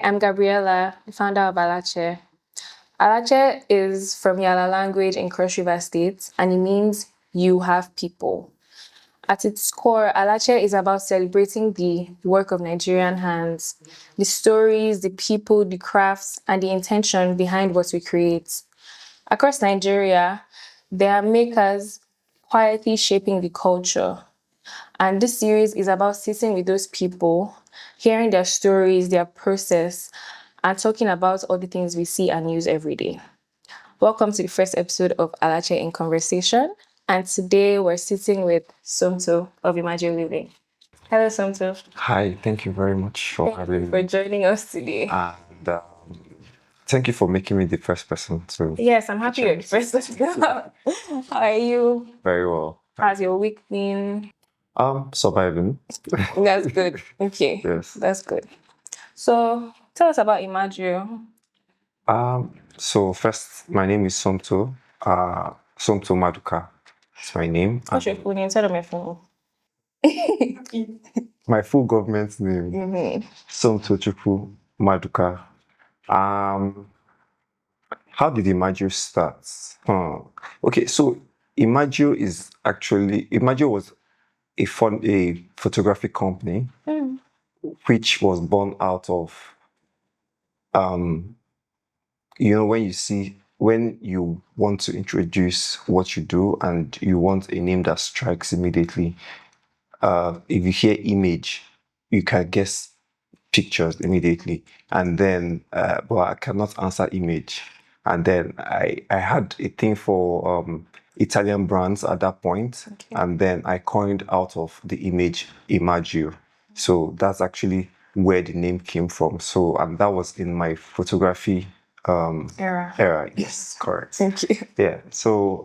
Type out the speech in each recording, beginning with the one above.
I'm Gabriella, the founder of Alache. Alache is from Yala language in Cross River State, and it means you have people. At its core, Alache is about celebrating the work of Nigerian hands, the stories, the people, the crafts, and the intention behind what we create. Across Nigeria, there are makers quietly shaping the culture. And this series is about sitting with those people, hearing their stories, their process, and talking about all the things we see and use every day. Welcome to the first episode of Alache in Conversation. And today we're sitting with Somto of Imajio Living. Hello, Somto. Hi, thank you very much for Thank you having for me. joining us today. And thank you for making me the first person to. Yes, I'm happy you're the first one. How are you? Very well. How's your week been? Surviving. That's good. Okay. Yes. That's good. So tell us about Imagio. So first, my name is Somto. Somto Maduka. It's my name. What's your full name? Tell them my phone. My full government name. Somto Chukwu Maduka. How did Imagio start? Okay, so Imagio was a photography company which was born out of when you want to introduce what you do and you want a name that strikes immediately. If you hear image, you can guess pictures immediately, and then but I cannot answer image. And then I had a thing for Italian brands at that point, and then I coined out of the image Imagio. So that's actually where the name came from. So, and that was in my photography era. Yes, correct. Thank you. Yeah. So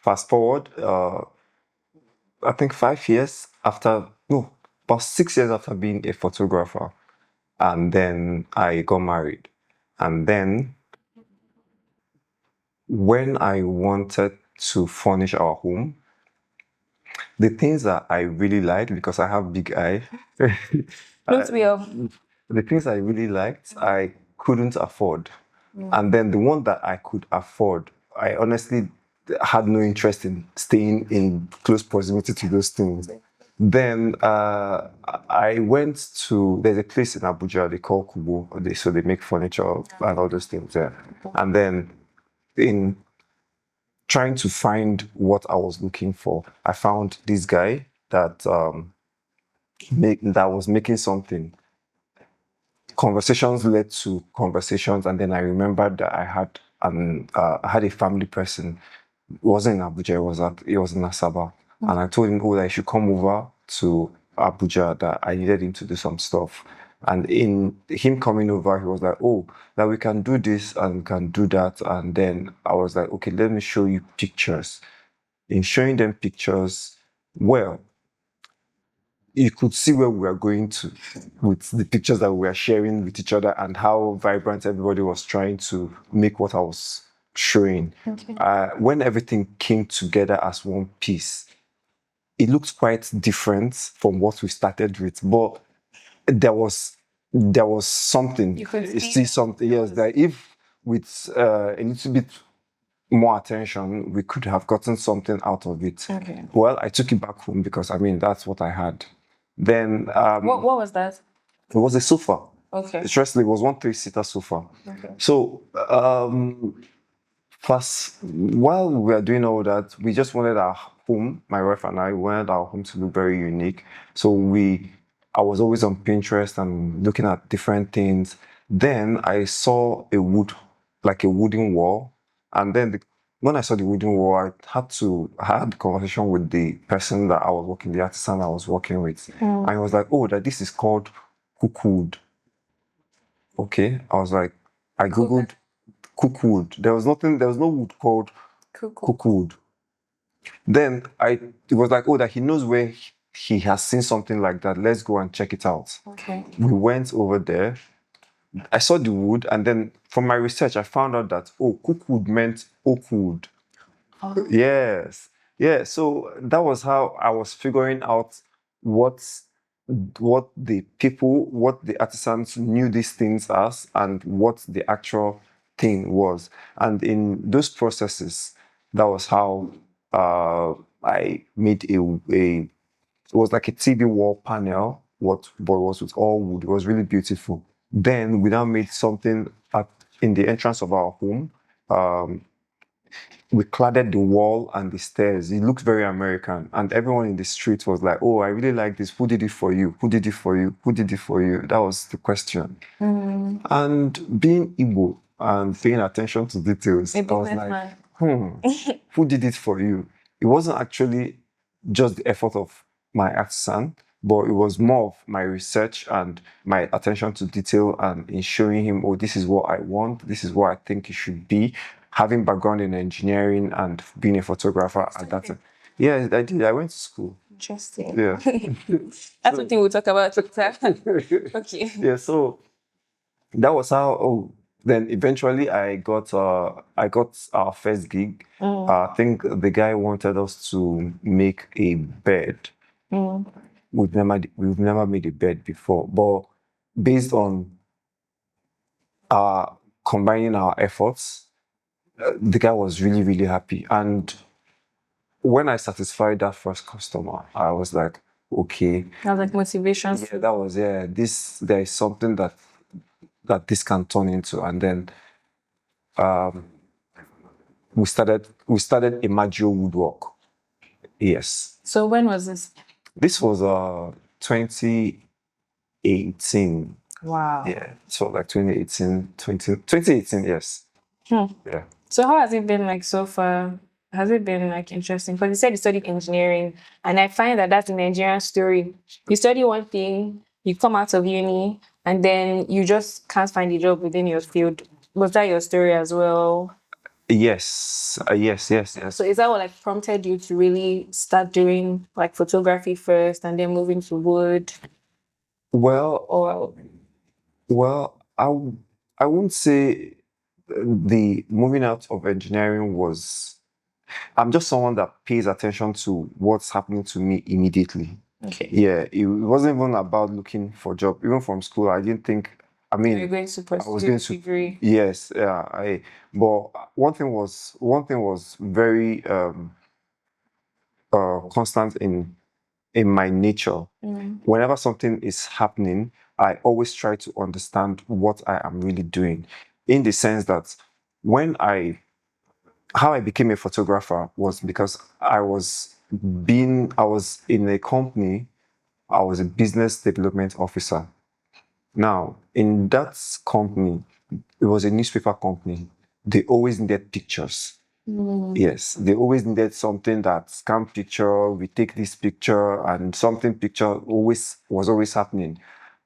fast forward, I think 5 years after, no, about 6 years after being a photographer, and then I got married. And then when I wanted to furnish our home, the things that I really liked, because I have big eye, Don't we all? the things I really liked, I couldn't afford. And then the one that I could afford, I honestly had no interest in staying in close proximity to those things. Then I went to, there's a place in Abuja they call Kubo, so they make furniture and all those things there. And then in trying to find what I was looking for, I found this guy that that was making something. Conversations led to conversations, and then I remembered that I had a family person. It wasn't in Abuja, it was in Asaba. And I told him, that I should come over to Abuja, that I needed him to do some stuff. And in him coming over, he was like, that we can do this and we can do that. And then I was like, okay, let me show you pictures. In showing them pictures, well, you could see where we were going to with the pictures that we were sharing with each other and how vibrant everybody was trying to make what I was showing. Okay. When everything came together as one piece, it looked quite different from what we started with, but there was something. You could see something. Yes, that if with a little bit more attention, we could have gotten something out of it. Okay. Well, I took it back home because that's what I had. Then what was that? It was a sofa. Okay. Interestingly, it was 1 3-seater sofa. Okay. So first, while we were doing all that, we just wanted our home, my wife and I wanted our home to look very unique. So I was always on Pinterest and looking at different things. Then I saw a wooden wall. And then when I saw the wooden wall, I had a conversation with the person that I was working, the artisan I was working with. And I was like, that this is called cookwood. Okay. I was like, I Googled cookwood. There was no wood called cookwood. Then it was like, that he knows where he has seen something like that. Let's go and check it out. Okay. We went over there. I saw the wood, and then from my research, I found out that cookwood meant oak wood. Oh. Yes. Yeah. So that was how I was figuring out what what the people, what the artisans knew these things as, and what the actual thing was. And in those processes, that was how I made a it was like a TV wall panel, but it was with all wood. It was really beautiful. Then we now made something in the entrance of our home. Um, we cladded the wall and the stairs. It looked very American. And everyone in the street was like, oh, I really like this. Who did it for you? Who did it for you? Who did it for you? That was the question. And being Igbo and paying attention to details, I was like, who did it for you? It wasn't actually just the effort of my artisan, but it was more of my research and my attention to detail and in showing him, oh, this is what I want, this is what I think it should be. Having background in engineering and being a photographer at that time. Yeah, I did. I went to school. Interesting. Yeah. That's something we'll talk about later. Okay. Yeah, so that was how then eventually I got our first gig. I think the guy wanted us to make a bed. We've never made a bed before, but based on combining our efforts, the guy was really, really happy. And when I satisfied that first customer, I was like, okay. That was like motivation. Yeah, that was, there is something that this can turn into. And then we started Imajio Woodwork. Yes. So when was this? This was 2018. Wow. Yeah. So like 2018, yes. Yeah. So how has it been like so far? Has it been like interesting? Because you said you studied engineering, and I find that that's a Nigerian story. You study one thing, you come out of uni, and then you just can't find a job within your field. Was that your story as well? Yes. Yes. So is that what like prompted you to really start doing like photography first, and then moving to wood? Well, I wouldn't say the moving out of engineering was. I'm just someone that pays attention to what's happening to me immediately. Okay. Yeah, it wasn't even about looking for a job. Even from school, I didn't think. I mean, You're going to I was going to degree. Yes, yeah. But one thing was very constant in my nature. Whenever something is happening, I always try to understand what I am really doing. In the sense that how I became a photographer was because I was in a company. I was a business development officer. Now, in that company, it was a newspaper company. They always needed pictures. Yes, they always needed something that scan picture, we take this picture, and something picture was always happening.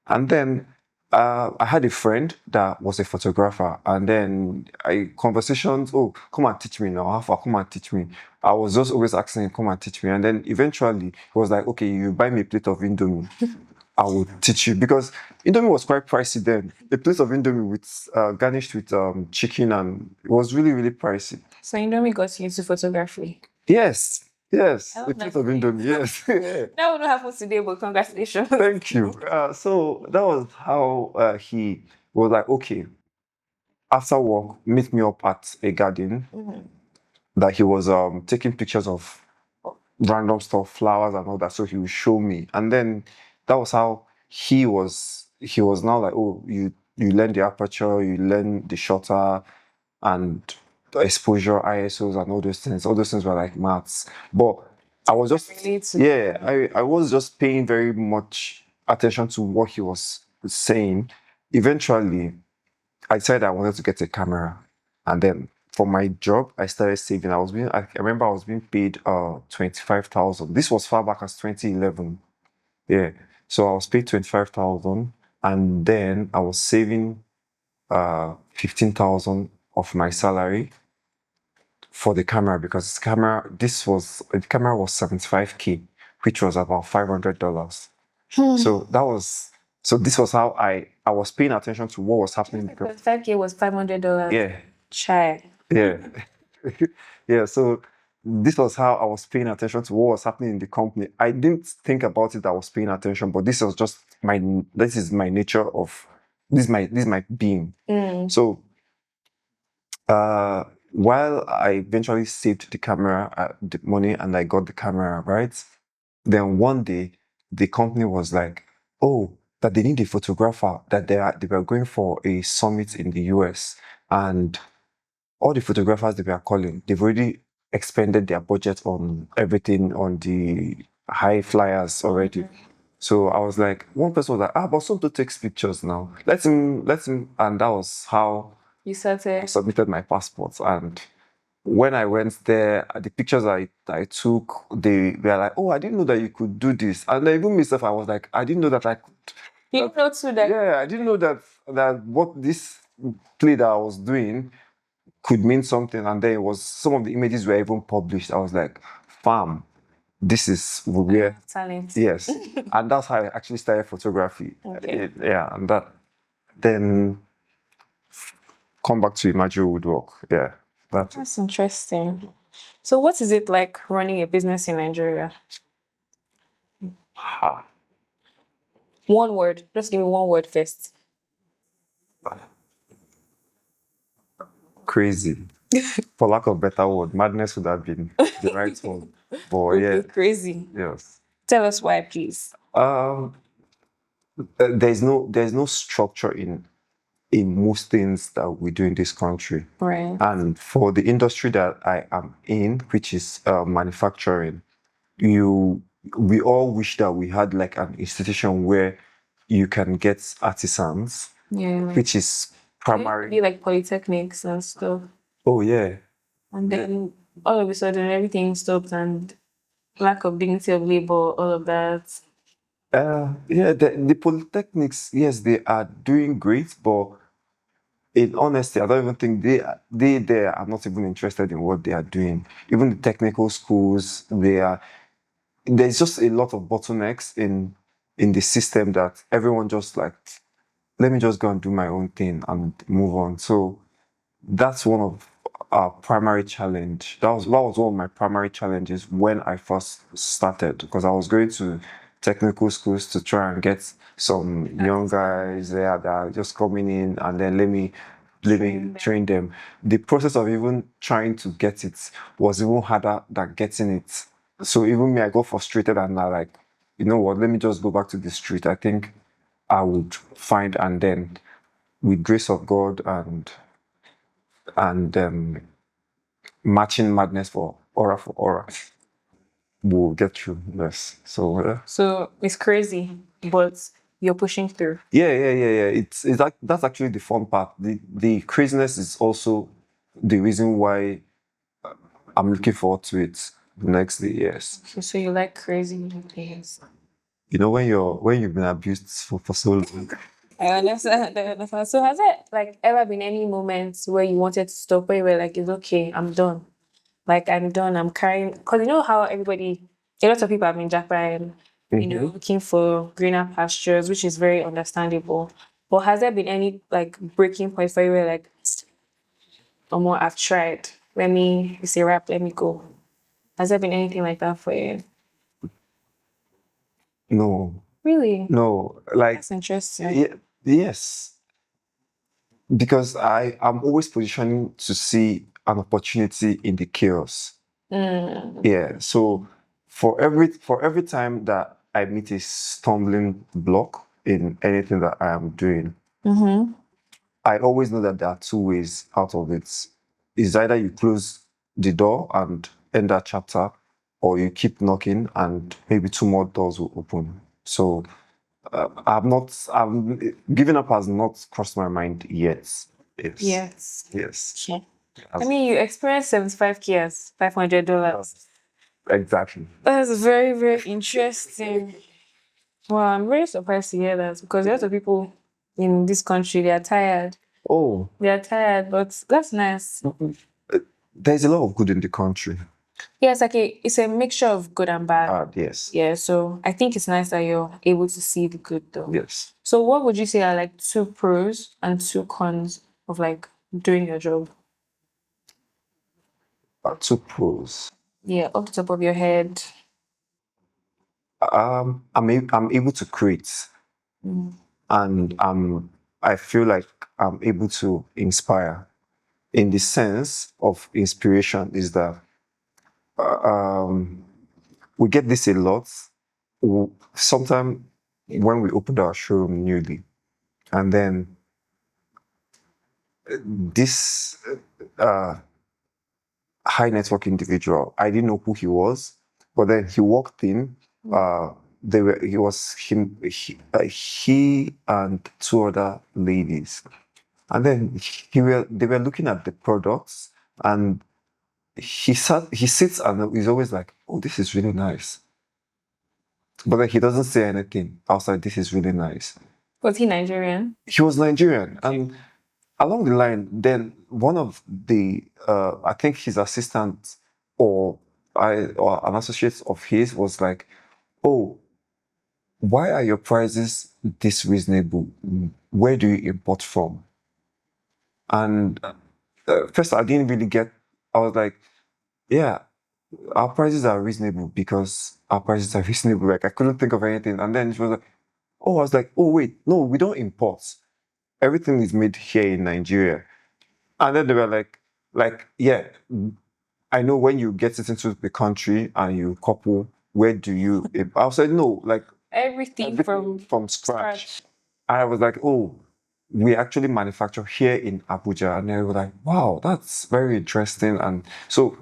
And then I had a friend that was a photographer, and then conversations, oh, come and teach me now, how far, come and teach me. I was just always asking him, come and teach me. And then eventually he was like, okay, you buy me a plate of Indomie. I will teach you, because Indomie was quite pricey then. A plate of Indomie with garnished with chicken, and it was really, really pricey. So Indomie got you into photography. Yes, a love plate that of Indomie. Yes. That wouldn't happen today, but congratulations. Thank you. So that was how he was like, okay, after work, meet me up at a garden that he was taking pictures of random stuff, flowers and all that. So he would show me. And then that was how he was now like, oh, you learn the aperture, you learn the shutter and the exposure, ISOs and all those things. All those things were like maths. But I was just I was just paying very much attention to what he was saying. Eventually, I decided I wanted to get a camera, and then for my job, I started saving. I remember I was being paid 25,000. This was far back as 2011. Yeah, so I was paid 25,000, and then I was saving 15,000 of my salary for the camera, because the camera was 75K, which was about $500. This was how I was paying attention to what was happening. Because 5K was $500. Yeah. Chai. Yeah. Yeah. So this was how I was paying attention to what was happening in the company. I didn't think about it. I was paying attention, but this was just this is my nature of this is my being. So while I eventually saved the camera, the money, and I got the camera, right? Then one day the company was like, oh, that they need a photographer, that they were going for a summit in the US, and all the photographers they were calling, they've already expended their budget on everything, on the high flyers already. So I was like, one person was like, but Somto takes pictures now. Let him, and that was how You I started. submitted my passport. And when I went there, the pictures I took, they were like, oh, I didn't know that you could do this. And even myself, I was like, I didn't know that I could. You know too that Yeah, I didn't know that what this play that I was doing could mean something. And then it was some of the images were even published. I was like, fam, this is where talent. yes. And that's how I actually started photography. Okay. Yeah, and that then come back to Imajio woodwork. Yeah. That's interesting. So what is it like running a business in Nigeria? Ha. One word. Just give me one word first. Crazy. For lack of better word, madness would have been the right one. But Okay, yeah, crazy. yes. Tell us why, please. There's no structure in most things that we do in this country. Right. And for the industry that I am in, which is manufacturing, we all wish that we had like an institution where you can get artisans, Yeah. which is primary. Be like polytechnics and stuff. Oh yeah. And then all of a sudden everything stopped and lack of dignity of labor, all of that. Yeah, the polytechnics, yes, they are doing great, but in honesty, I don't even think they are not even interested in what they are doing. Even the technical schools, there's just a lot of bottlenecks in the system that everyone just like, let me just go and do my own thing and move on. So that's one of our primary challenge. That was one of my primary challenges when I first started, because I was going to technical schools to try and get some young guys there that are just coming in, and then let me train them. The process of even trying to get it was even harder than getting it. So even me, I got frustrated, and I like, you know what, let me just go back to the street. I think I would find, and then with grace of God and matching madness for aura, we'll get through this. So So it's crazy, but you're pushing through. yeah. It's like that's actually the fun part. The craziness is also the reason why I'm looking forward to it the next day. Yes. So you like crazy things. You know when you've been abused for so long. I understand. I understand. So has there like ever been any moments where you wanted to stop, where you were like, it's okay, I'm done. Like I'm done. I'm carrying because you know how a lot of people have been jackpying, looking for greener pastures, which is very understandable. But has there been any like breaking point for you where like, or more, I've tried. It's a wrap, let me go. Has there been anything like that for you? No, Really? no, like That's interesting. yes, because I am always positioning to see an opportunity in the chaos. Yeah. So for every time that I meet a stumbling block in anything that I am doing, I always know that there are two ways out of it. It's either you close the door and end that chapter, or you keep knocking and maybe two more doors will open. So I'm giving up has not crossed my mind yet. Yes. Yes. Okay. I mean, you experienced 75K as $500. Exactly. That's very, very interesting. Well, I'm very surprised to hear that because a lot of people in this country, they are tired. Oh, They are tired, but that's nice. there's a lot of good in the country. Yeah, it's a mixture of good and bad. Yes. Yeah, so I think it's nice that you're able to see the good though. Yes. So what would you say are like two pros and two cons of like doing your job? Two pros. Yeah, off the top of your head. I'm able to create, and I feel like I'm able to inspire. In the sense of inspiration, is that we get this a lot. Sometimes when we opened our showroom newly, and then this high network individual, I didn't know who he was, but then he walked in. He was him, he and two other ladies, and then they were looking at the products, and he sits and he's always like, "Oh, this is really nice," but then he doesn't say anything outside. This is really nice. Was he Nigerian? He was Nigerian, and along the line, then one of the I think his assistant or an associate of his was like, "Oh, why are your prices this reasonable? Where do you import from?" And first, I didn't really get. I was like, "Yeah, our prices are reasonable because our prices are reasonable." Like I couldn't think of anything, and then she was like, "Oh," I was like, "Oh wait, no, we don't import. Everything is made here in Nigeria." And then they were like, "Yeah, I know when you get it into the country and you couple, where do you?" I said, "No, like Everything from scratch." I was like, "Oh, we actually manufacture here in Abuja," and they were like, "Wow, that's very interesting." And so,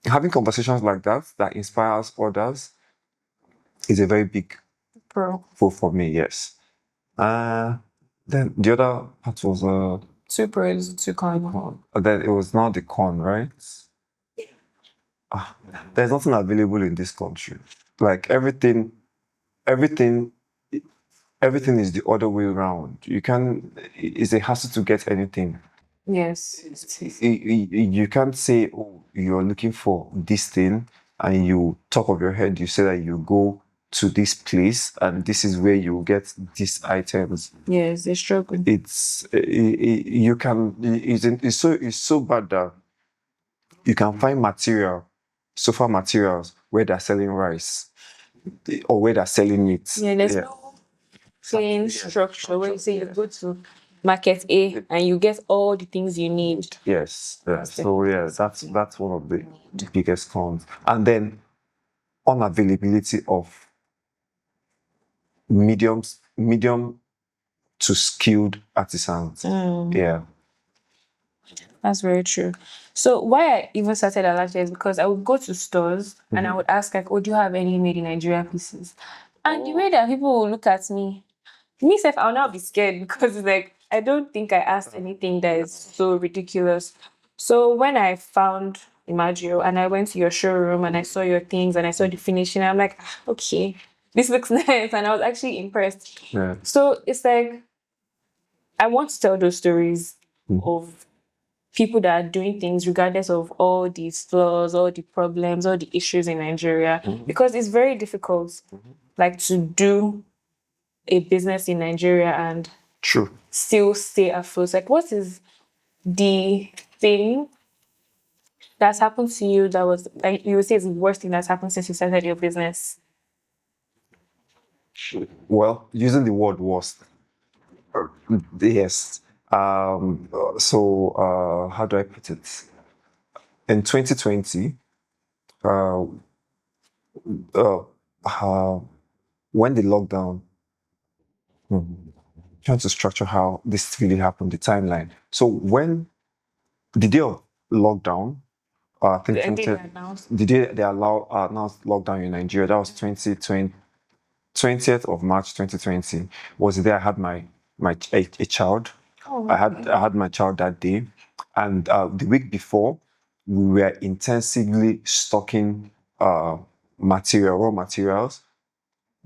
having conversations like that inspires others is a very big Pro. pull for me. Yes. Uh, then the other part was Two pros, two cons. then it was not the corn, right? There's nothing available in this country. Like everything, everything is the other way around. You can, it's a hassle to get anything. Yes. You can't say, "Oh, you're looking for this thing," and you, top of your head, you say that you go to this place and this is where you get these items. Yes, they struggle. You can, it's so bad that you can find sofa materials where they're selling rice or where they're selling meat. Yeah, there's no plain structure where you say you go to market A and you get all the things you need. Yes. So yeah, that's one of the biggest cons. And then unavailability of medium to skilled artisans. Yeah. That's very true. So why I even started Alache is because I would go to stores and I would ask like, "Oh, do you have any made in Nigeria pieces?" And the way that people will look at me self, I'll now be scared because it's like I don't think I asked anything that is so ridiculous. So when I found Imagio and I went to your showroom and I saw your things and I saw the finishing, I'm like, "Ah, okay, this looks nice," and I was actually impressed. Yeah. So it's like I want to tell those stories of people that are doing things regardless of all these flaws, all the problems, all the issues in Nigeria, because it's very difficult, like to do a business in Nigeria and True. still stay afloat. Like, what is the thing that's happened to you that was like you would say is the worst thing that's happened since you started your business? Well, using the word worst. Yes. How do I put it? In 2020, uh, uh, uh, when the lockdown, trying to structure how this really happened, the timeline. So when the day of lockdown, I think The day 20, they announced. the day they announced lockdown in Nigeria, that was 2020, 20th of March 2020, was the day I had a child. Oh, I had my child that day, and the week before, we were intensively stocking raw materials,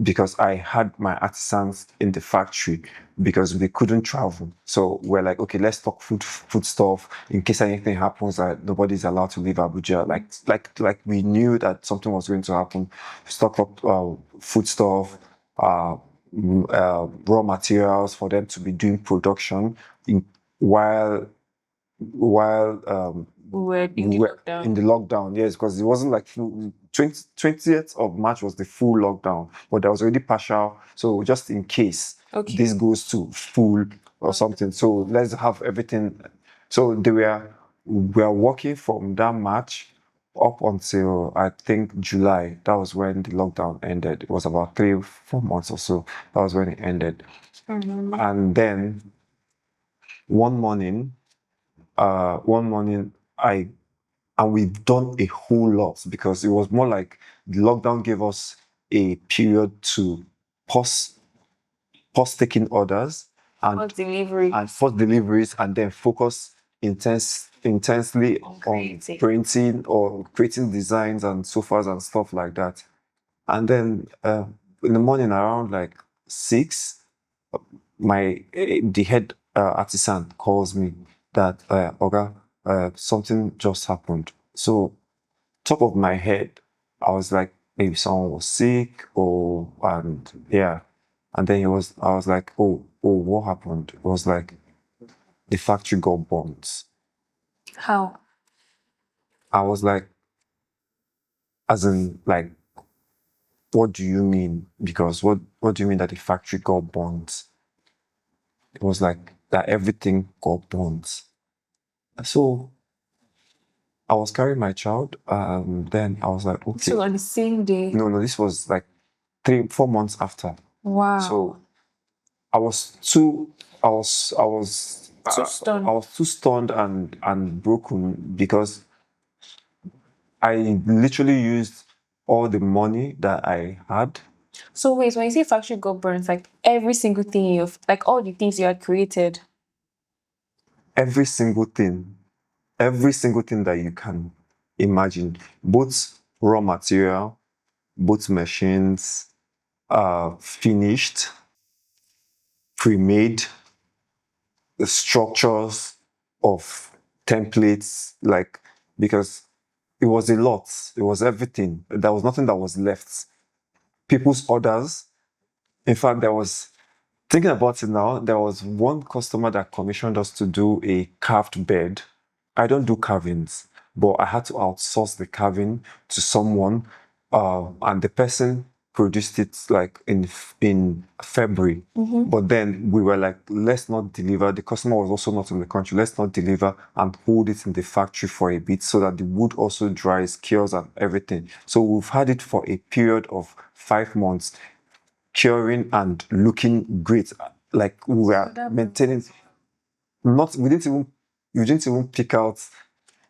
because I had my artisans in the factory because they couldn't travel. So we're like, okay, let's stock food stuff in case anything happens that nobody's allowed to leave Abuja. Like we knew that something was going to happen. Stock up food stuff, raw materials for them to be doing production in, while We're in we the were lockdown. in the lockdown. Yes, because it wasn't like 20th of March was the full lockdown, but there was already partial. So just in case Okay. this goes to full or something, so let's have everything. So we are working from that March up until I think July. That was when the lockdown ended. It was about 3-4 months or so. That was when it ended. And then one morning, I and we've done a whole lot because it was more like the lockdown gave us a period to pause taking orders and first deliveries and then focus intensely on printing or creating designs and sofas and stuff like that. And then in the morning around like 6, the head artisan calls me that Oga, something just happened. So top of my head, I was like, maybe someone was sick or and yeah. And then I was like, oh, what happened? It was like the factory got burnt. How? I was like, as in like, what do you mean? Because what do you mean that the factory got burnt? It was like that everything got burnt. So I was carrying my child. Then I was like, okay. So on the same day. No, this was like 3-4 months after. Wow. So I was too stunned. I was too stunned and broken because I literally used all the money that I had. So wait, when you say factory got burnt, like every single thing like all the things you had created. Every single thing that you can imagine, both raw material, both machines, finished, pre-made, the structures of templates, like, because it was a lot. It was everything. There was nothing that was left. People's orders. In fact, thinking about it now, there was one customer that commissioned us to do a carved bed. I don't do carvings, but I had to outsource the carving to someone, and the person produced it like in February. But then we were like, let's not deliver. The customer was also not in the country. Let's not deliver and hold it in the factory for a bit so that the wood also dries, cures, and everything. So we've had it for a period of 5 months, curing and looking great. Like we were maintaining. You didn't even pick out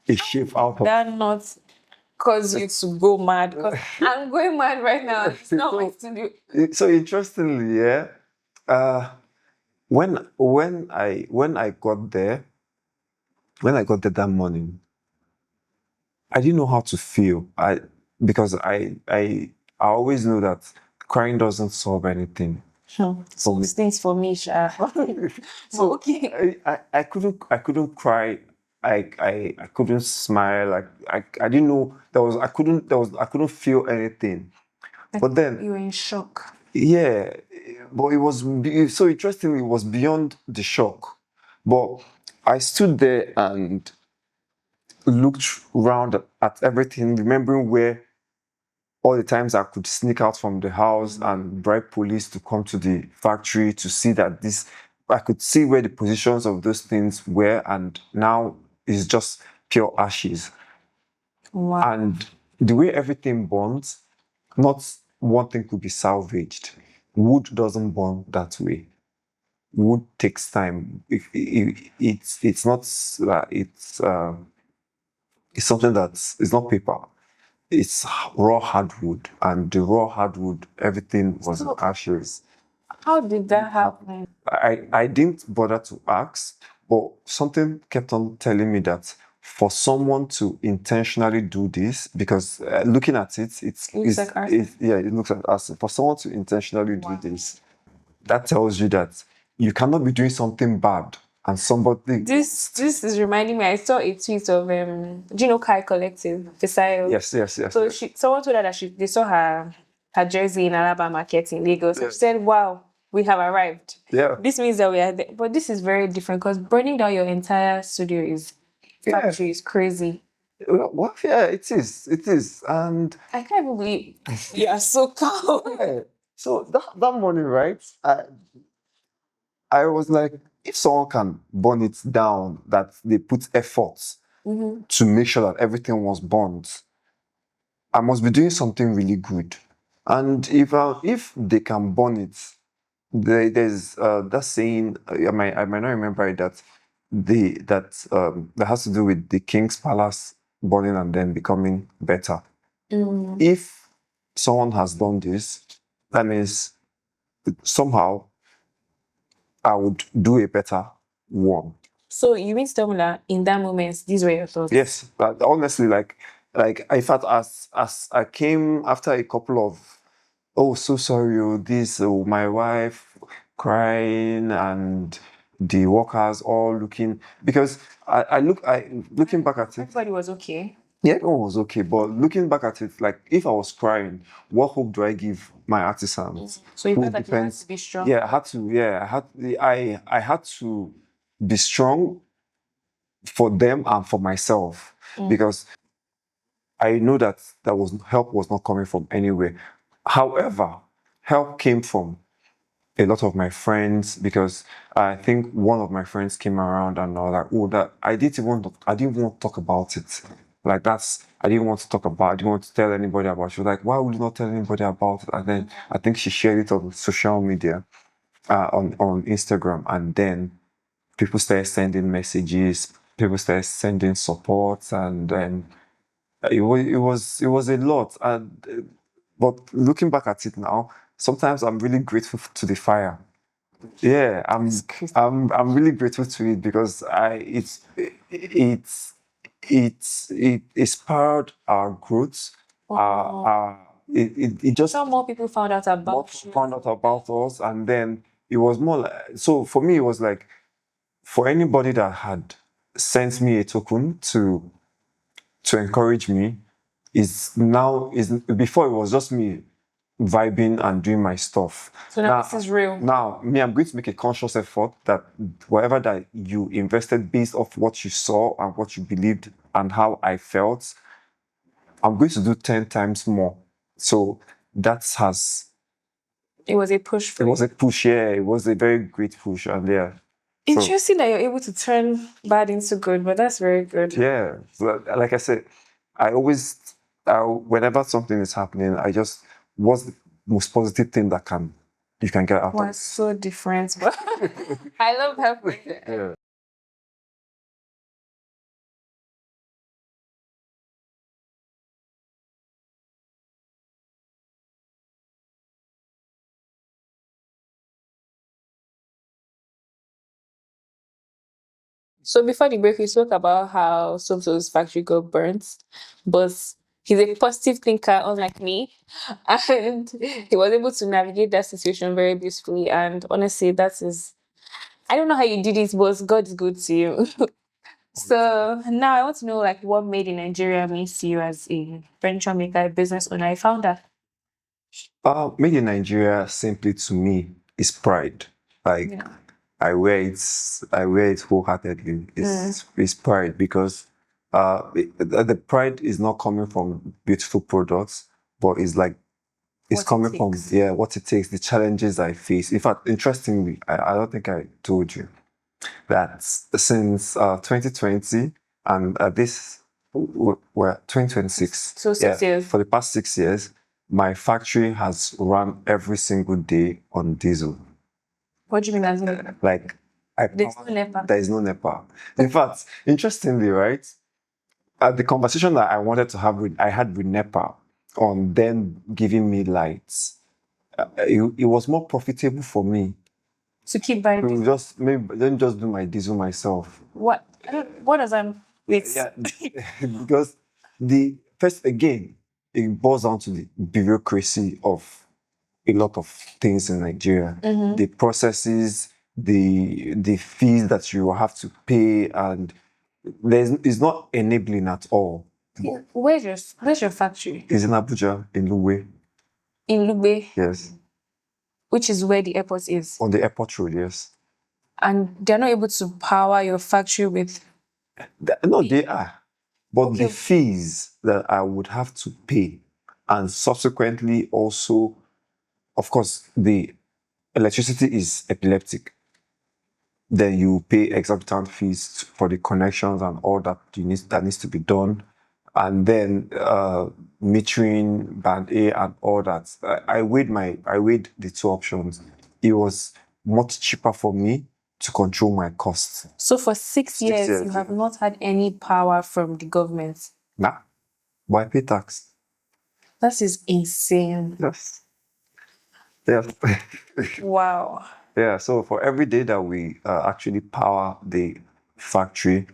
a shape out of that. Not cause you to go mad. Cause I'm going mad right now. It's not my studio. So interestingly, yeah. When I got there, that morning, I didn't know how to feel. Because I always know that crying doesn't solve anything. Some things for me, Sha. So okay. I couldn't cry. I couldn't smile. Like I didn't know I couldn't feel anything. But then you were in shock. yeah, but it was so interesting. It was beyond the shock. But I stood there and looked around at everything, remembering where all the times I could sneak out from the house and bribe police to come to the factory to see that I could see where the positions of those things were, and now it's just pure ashes. Wow. And the way everything burns, not one thing could be salvaged. Wood doesn't burn that way. Wood takes time. It's not it's something it's not paper. It's raw hardwood, and the raw hardwood, everything was in ashes. How did that happen? I didn't bother to ask, but something kept on telling me that for someone to intentionally do this, because looking at it, it looks like arson. For someone to intentionally do this, that tells you that you cannot be doing something bad and somebody. This is reminding me. I saw a tweet of Gino Kai Collective, Fisayo. Yes. So someone told her that they saw her jersey in Alaba Market in Lagos. She said, "Wow, we have arrived." Yeah. This means that we are there. But this is very different because burning down your entire studio is factory is crazy. Well, yeah, it is, and I can't even believe you are so calm. yeah. So that morning, right? I was like, if someone can burn it down, that they put efforts to make sure that everything was burnt, I must be doing something really good. And if they can burn it, there's that saying, I might not remember it, that has to do with the king's palace burning and then becoming better. If someone has done this, that means somehow I would do a better one. So you mean to tell me that in that moment, these were your thoughts? Yes, but honestly, like in fact, as I came after a couple of, oh, so sorry, my wife crying and the workers all looking, because looking back at it, Everybody was okay. yeah, everyone was okay, but looking back at it, like if I was crying, what hope do I give my artisans? So you Who felt like you had to be strong. Yeah, I had to be strong for them and for myself, because I know that help was not coming from anywhere. However, help came from a lot of my friends, because I think one of my friends came around and I was like, oh, that I didn't want to talk about it. Like I didn't want to talk about, I didn't want to tell anybody about it. She was like, why would you not tell anybody about it? And then I think she shared it on social media, on Instagram, and then people started sending messages, people started sending support, and then it was a lot. And but looking back at it now, sometimes I'm really grateful to the fire. Yeah, I'm really grateful to it, because it inspired our growth. It just So more people found out more about people you. found out about us, and then it was more like, so for me it was like, for anybody that had sent me a token to encourage me, is before it was just me vibing and doing my stuff. So now this is real. Now, me, I'm going to make a conscious effort that whatever that you invested based off what you saw and what you believed and how I felt, I'm going to do 10 times more. So that has, It was a push for it was you. a push, yeah. It was a very great push. And yeah. So, Interesting that you're able to turn bad into good, but that's very good. yeah. So, like I said, whenever something is happening, what's the most positive thing you can get out of Was it? so different, but I love helping. Yeah. So before the break, we spoke about how Somto's factory got burnt, but he's a positive thinker, unlike me, and he was able to navigate that situation very beautifully. And honestly, I don't know how you did it, but God is good to you. So now I want to know, like, what made in Nigeria means to you as a furniture maker, a business owner. I found that. Made in Nigeria, simply to me, is pride. Like, Yeah. I wear it wholeheartedly. It's pride, because the pride is not coming from beautiful products, but it's What it coming from, takes. yeah, what it takes, the challenges I face. In fact, interestingly, I don't think I told you that since 2020, and we're 2026. So 6 years. For the past 6 years, my factory has run every single day on diesel. What do you mean as in? Like, There's no NEPA. there is no NEPA. In fact, interestingly, right? The conversation that I had with NEPA on them giving me lights, it was more profitable for me To keep buying to diesel. just maybe then just do my diesel myself. What? What does that? Wait. Yeah, because the first again, it boils down to the bureaucracy of a lot of things in Nigeria. The processes, the fees that you have to pay, and it's not enabling at all. Where's your factory? It's in Abuja, in Luwe. In Lube, Yes. which is where the airport is. On the airport road, yes. And they're not able to power your factory with No, they are. But the Okay. fees that I would have to pay, and subsequently also, of course, the electricity is epileptic. Then you pay exorbitant fees for the connections and all that needs to be done, and then metering, band A, and all that. I weighed the two options. It was much cheaper for me to control my costs. So for 6 years, years, you have not had any power from the government. Nah, but I pay tax. That is insane. Yes. Yes. Wow. Yeah. So for every day that we actually power the factory,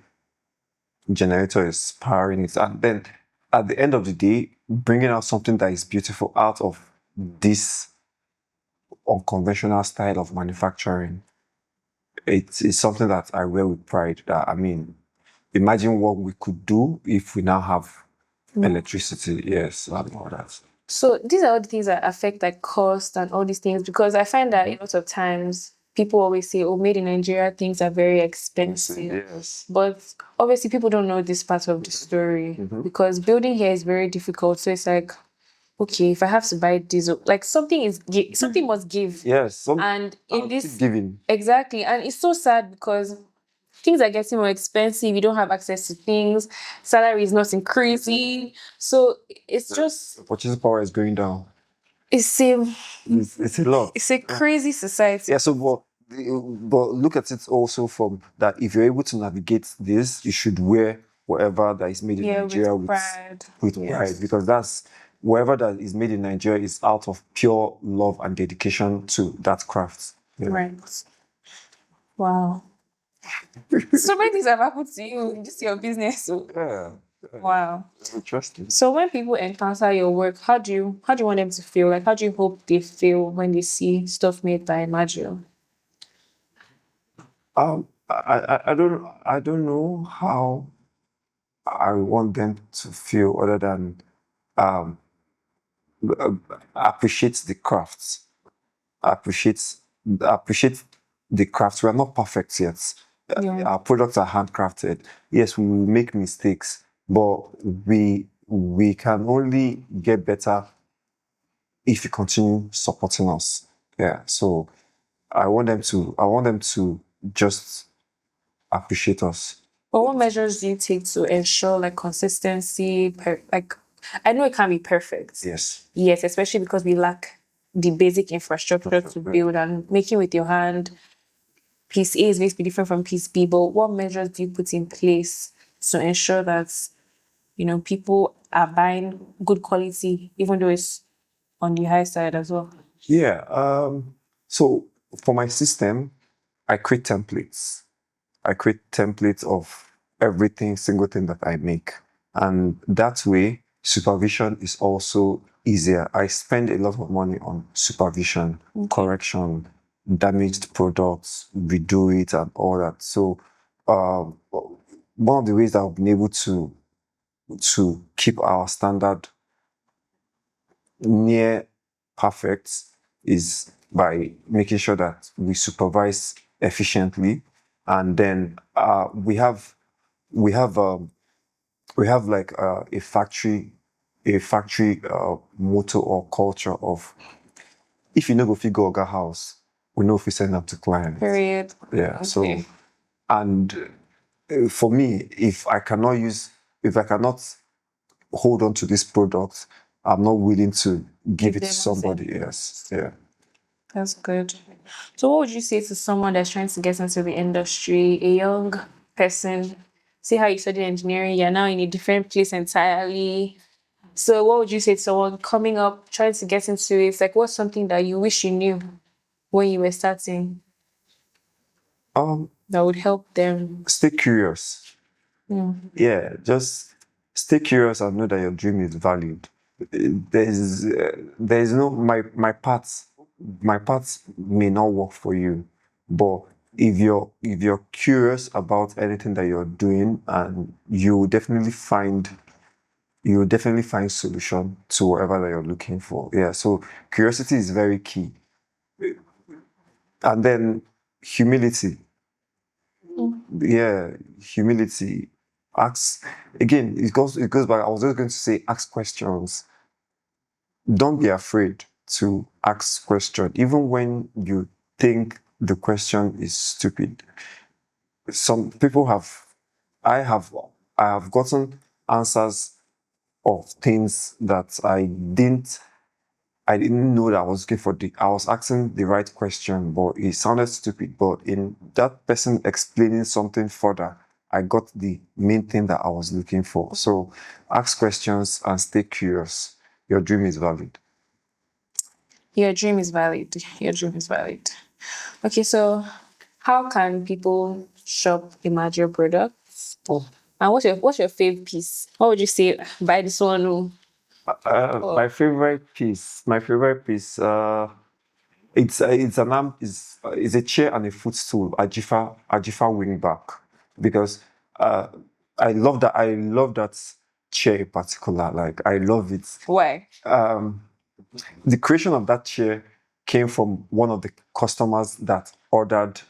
generator is powering it, and then at the end of the day, bringing out something that is beautiful out of this unconventional style of manufacturing, it's something that I wear with pride. That, I mean, imagine what we could do if we now have electricity. Yes, and all that. So these are all the things that affect like cost and all these things, because I find that a lot of times people always say, oh, made in Nigeria things are very expensive. Yes. But obviously people don't know this part of the story because building here is very difficult. So it's like, okay, if I have to buy diesel, like something must give. Yes. And in I'll this keep giving. exactly, and it's so sad because things are getting more expensive. You don't have access to things. Salary is not increasing. So it's just Purchasing power is going down. it's a It's a lot. it's a crazy society. Yeah. So, but look at it also from that. If you're able to navigate this, you should wear whatever that is made in Nigeria with pride. with Yes. pride, because that's whatever that is made in Nigeria is out of pure love and dedication to that craft. Yeah. Right. Wow. So many things have happened to you in just your business. So, Yeah. wow. Interesting. So when people encounter your work, how do you want them to feel? Like how do you hope they feel when they see stuff made by Imajio? I don't know how I want them to feel other than um appreciate the crafts, appreciate appreciate the crafts. We are not perfect yet. Yeah. Our products are handcrafted. Yes, we will make mistakes, but we can only get better if you continue supporting us. Yeah. So I want them to just appreciate us. But what measures do you take to ensure like consistency? Like, I know it can't be perfect. Yes. Yes, especially because we lack the basic infrastructure to build, and making with your hand. Piece A is going to be different from piece B. But what measures do you put in place to ensure that people are buying good quality, even though it's on the high side as well? Yeah. So for my system, I create templates. I create templates of everything, single thing that I make. And that way, supervision is also easier. I spend a lot of money on supervision, correction, damaged products, redo it, and all that. So, one of the ways that I've been able to keep our standard near perfect is by making sure that we supervise efficiently, and then we have like a factory motto or culture of, if you know go figure Oga house, we know if we send up to clients. Period. Yeah. Okay. So, and for me, if I cannot hold on to this product, I'm not willing to give it to them somebody else. Yeah. That's good. So what would you say to someone that's trying to get into the industry, a young person? See how you studied engineering, you're now in a different place entirely. So what would you say to someone coming up, trying to get into it? It's like, what's something that you wish you knew when you were starting that would help them? Stay curious. Yeah, just stay curious and know that your dream is valued. There is no my path. My path may not work for you, but if you're curious about anything that you're doing, and you will definitely find solution to whatever that you're looking for. Yeah, so curiosity is very key, and then humility. Yeah, humility. ask again. It goes back. I was just going to say, ask questions. Don't be afraid to ask questions, even when you think the question is stupid. Some people have, I have, I have gotten answers of things that I didn't know that I was looking for. I was asking the right question, but it sounded stupid. But in that person explaining something further, I got the main thing that I was looking for. So ask questions and stay curious. Your dream is valid. Your dream is valid. Your dream is valid. Okay, so how can people shop Imagio products? Oh. And what's your favorite piece? What would you say? Buy this one. Oh. My favorite piece. My favorite piece. It's a chair and a footstool. Ajifa wingback, because uh, I love that chair in particular. Like, I love it. Why? The creation of that chair came from one of the customers that ordered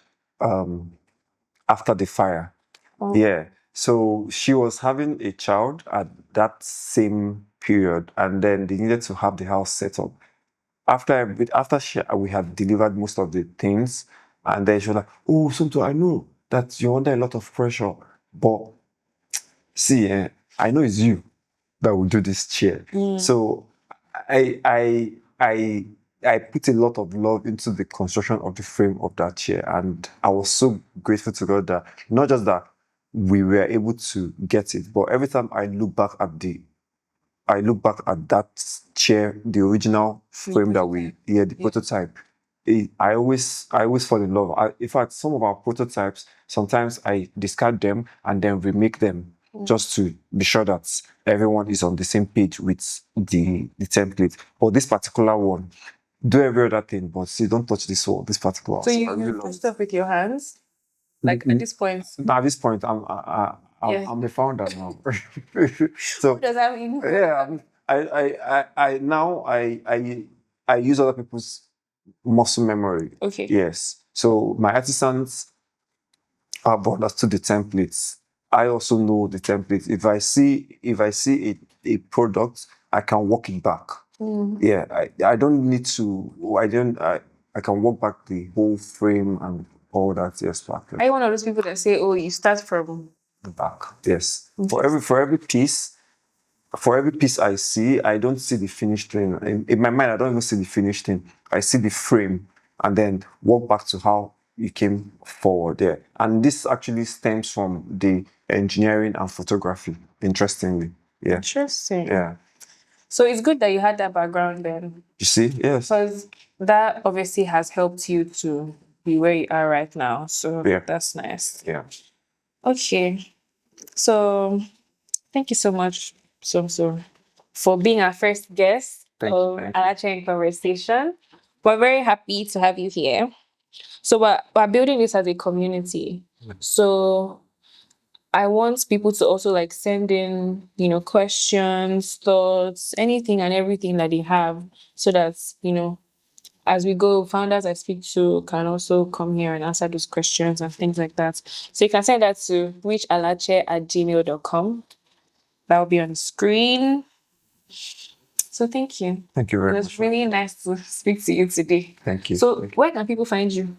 after the fire. Oh. Yeah. So she was having a child at that same period, and then they needed to have the house set up. We had delivered most of the things, and then she was like, "Oh, Somto, I know that you're under a lot of pressure, but see, I know it's you that will do this chair." So I I I I put a lot of love into the construction of the frame of that chair, and I was so grateful to God that not just that we were able to get it, but every time I look back at that chair, the original frame the prototype. I always fall in love. In fact, some of our prototypes, sometimes I discard them and then remake them just to be sure that everyone is on the same page with the template. But this particular one, do every other thing, but see, don't touch this one, this particular one. So I you really put love it. stuff with your hands? Like at this point? Now, at this point, Yeah. I'm the founder now. So What does that mean? yeah, I now I use other people's muscle memory. Okay. Yes. So my artisans have understood the templates. I also know the templates. If I see a product, I can walk it back. Yeah, I don't need to. I can walk back the whole frame and all that. Yes, back Are you one of those people that say, "Oh, you start from"? the back. Yes. For every piece I see, I don't see the finished thing. In my mind, I don't even see the finished thing. I see the frame and then walk back to how you came forward there. And this actually stems from the engineering and photography, interestingly. Yeah. Interesting. Yeah. So it's good that you had that background then, You see? Yes. because that obviously has helped you to be where you are right now. So Yeah. that's nice. Yeah. Okay. So thank you so much, Somso, for being our first guest of Alache in Conversation. We're very happy to have you here. So we're building this as a community. So I want people to also like send in, questions, thoughts, anything and everything that they have, so that, as we go, founders I speak to can also come here and answer those questions and things like that. So you can send that to reachalache@gmail.com. That will be on the screen. So thank you. Thank you It very was much. really nice to speak to you today. Thank you. So where can people find you?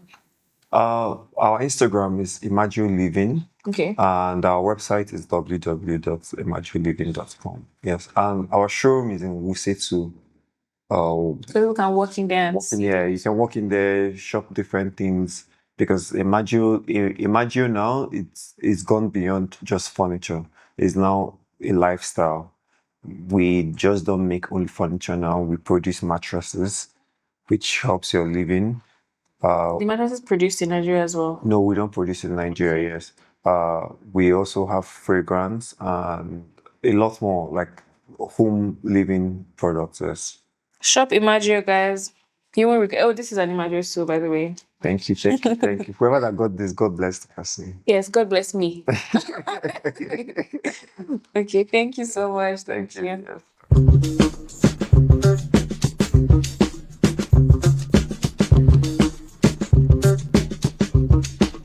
Our Instagram is Imajio Living. Okay. And our website is www.imagioliving.com. Yes. And our showroom is in Wuse too. So people can walk in there and see. Yeah, you can walk in there, shop different things, because Imagio now it's gone beyond just furniture. It's now a lifestyle. We just don't make only furniture now. We produce mattresses, which helps your living. The mattress is produced in Nigeria as well. No, we don't produce in Nigeria. Yes. We also have fragrance and a lot more like home living products. Yes. Shop Imagio, guys. You won't regret. Oh, this is an Imagio too, by the way. Thank you. Thank you. Whoever that got this, God bless the person. Yes, God bless me. Okay, thank you so much. Thank you. Yes.